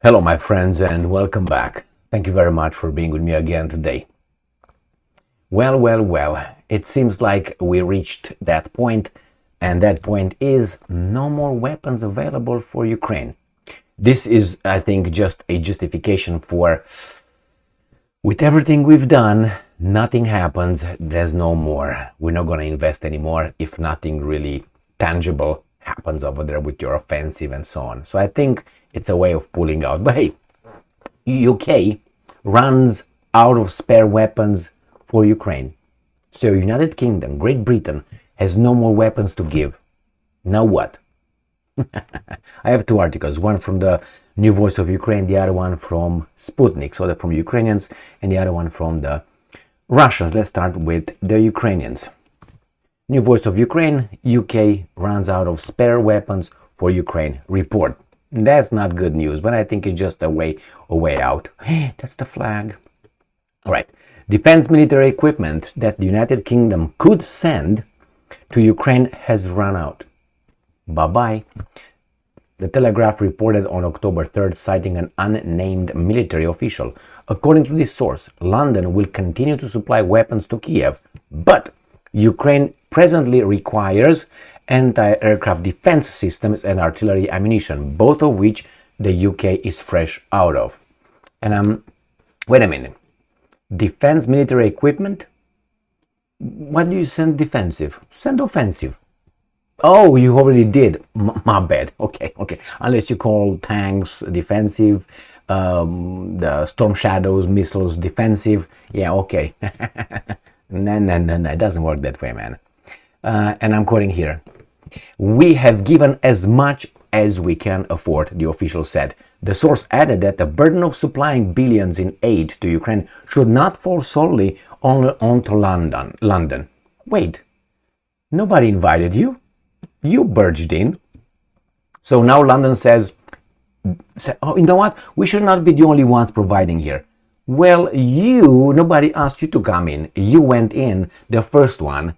Hello, my friends, and welcome back. Thank you very much for being with me again today. Well, it seems like we reached that point, and that point is no more weapons available for Ukraine. This is, I think, just a justification for, with everything we've done, nothing happens, there's no more. We're not going to invest anymore if nothing really tangible happens over there with your offensive and so on. So I think it's a way of pulling out. But hey, UK runs out of spare weapons for Ukraine. So United Kingdom, Great Britain has no more weapons to give. Now what? I have two articles, one from the New Voice of Ukraine, the other one from Sputnik, so they're from Ukrainians, and the other one from the Russians. Let's start with the Ukrainians. New Voice of Ukraine, UK runs out of spare weapons for Ukraine. Report. That's not good news, but I think it's just a way out. That's the flag. All right. Defense military equipment that the United Kingdom could send to Ukraine has run out. Bye-bye. The Telegraph reported on October 3rd, citing an unnamed military official. According to this source, London will continue to supply weapons to Kiev, but Ukraine presently requires anti-aircraft defense systems and artillery ammunition, both of which the UK is fresh out of. And wait a minute. Defense military equipment? What do you send defensive? Send offensive. Oh, you already did. My bad. Okay. Unless you call tanks defensive, the Storm Shadows missiles defensive. Yeah, okay. No, it doesn't work that way, man. And I'm quoting here. We have given as much as we can afford, the official said. The source added that the burden of supplying billions in aid to Ukraine should not fall solely onto London. Wait, nobody invited you? You barged in. So now London says, oh, you know what? We should not be the only ones providing here. Well, nobody asked you to come in. You went in, the first one,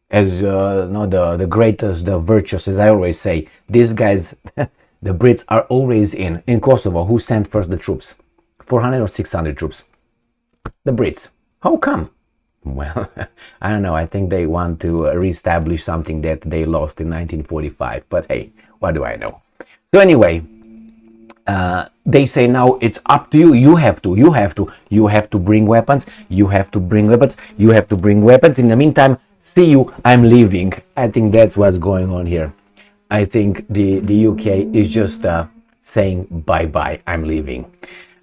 as the greatest, the virtuous, as I always say. These guys, the Brits are always in Kosovo. Who sent first the troops? 400 or 600 troops? The Brits. How come? Well, I don't know. I think they want to reestablish something that they lost in 1945. But hey, what do I know? So anyway, they say now it's up to you. You have to bring weapons. You have to bring weapons. In the meantime, see you. I'm leaving. I think that's what's going on here. I think the UK is just saying bye. I'm leaving,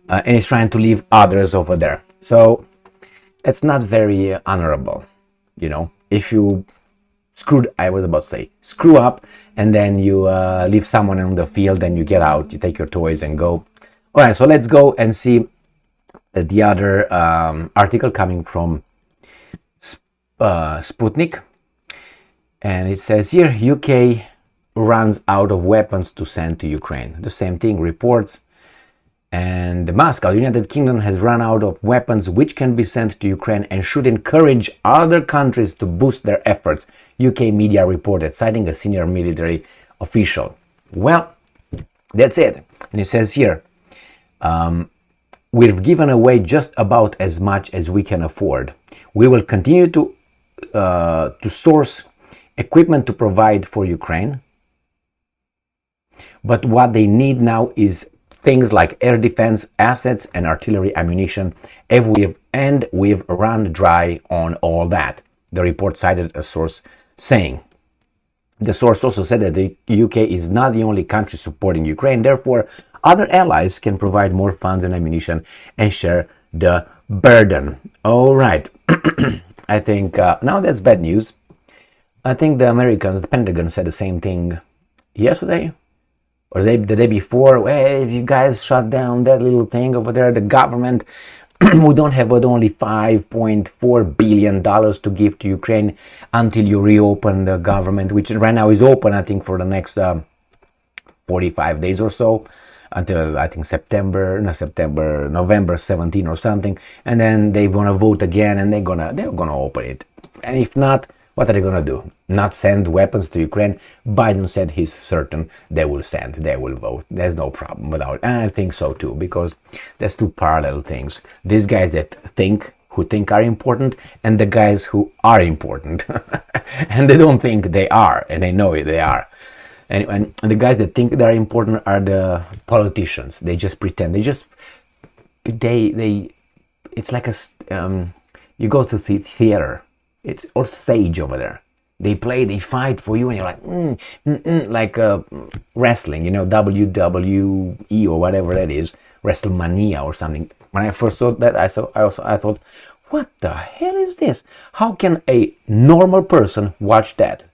and it's trying to leave others over there. So it's not very honorable, you know. If you screw up, and then you leave someone on the field, and you get out, you take your toys and go. All right, so let's go and see the other article coming from Sputnik, and it says here UK runs out of weapons to send to Ukraine. The same thing reports. And Moscow, United Kingdom has run out of weapons which can be sent to Ukraine and should encourage other countries to boost their efforts, UK media reported, citing a senior military official. Well, that's it. And it says here, we've given away just about as much as we can afford. We will continue to source equipment to provide for Ukraine. But what they need now is things like air defense assets and artillery ammunition, and we've run dry on all that. The report cited a source saying. The source also said that the UK is not the only country supporting Ukraine, therefore other allies can provide more funds and ammunition and share the burden. All right. I think now that's bad news. I think the Americans, the Pentagon, said the same thing yesterday or the day before. Hey, if you guys shut down that little thing over there, the government, we don't have but only $5.4 billion to give to Ukraine until you reopen the government, which right now is open, I think, for the next 45 days or so, until I think November 17 or something, and then they're gonna vote again, and they're gonna open it. And if not, What are they gonna do? Not send weapons to Ukraine? Biden said he's certain they will send, they will vote. There's no problem without it. And I think so too, because there's two parallel things. These guys that who think are important, and the guys who are important. And they don't think they are, and they know it, they are. And the guys that think they're important are the politicians. They just pretend. They it's like you go to the theater, it's or stage over there. They play, they fight for you, and you're like, like wrestling, WWE or whatever that is, WrestleMania or something. When I first saw that, I thought, what the hell is this? How can a normal person watch that?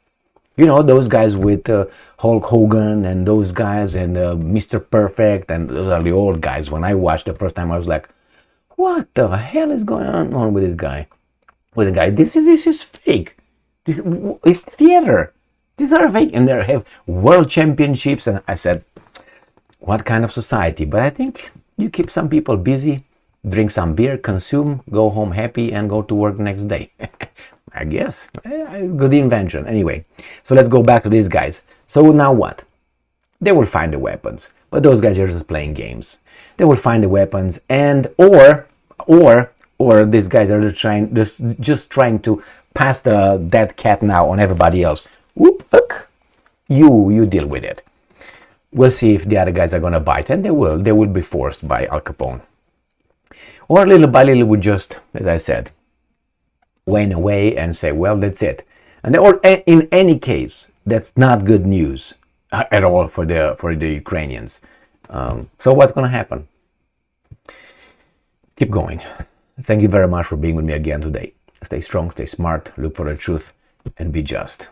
Those guys with Hulk Hogan and those guys and Mr. Perfect, and those are the old guys. When I watched the first time, I was like, what the hell is going on with this guy? This is fake. This is theater. These are fake, and they have world championships. And I said, what kind of society? But I think you keep some people busy, drink some beer, consume, go home happy, and go to work next day. I guess. Good invention. Anyway, so let's go back to these guys. So now what? They will find the weapons, but those guys are just playing games. They will find the weapons, and or these guys are just trying to pass the dead cat now on everybody else. Whoop, look, you deal with it. We'll see if the other guys are gonna bite, and they will. They will be forced by Al Capone, or little by little, we just, as I said, wane away and say, well, that's it. And or in any case, that's not good news at all for the Ukrainians. So what's going to happen? Keep going. Thank you very much for being with me again today. Stay strong, stay smart, look for the truth, and be just.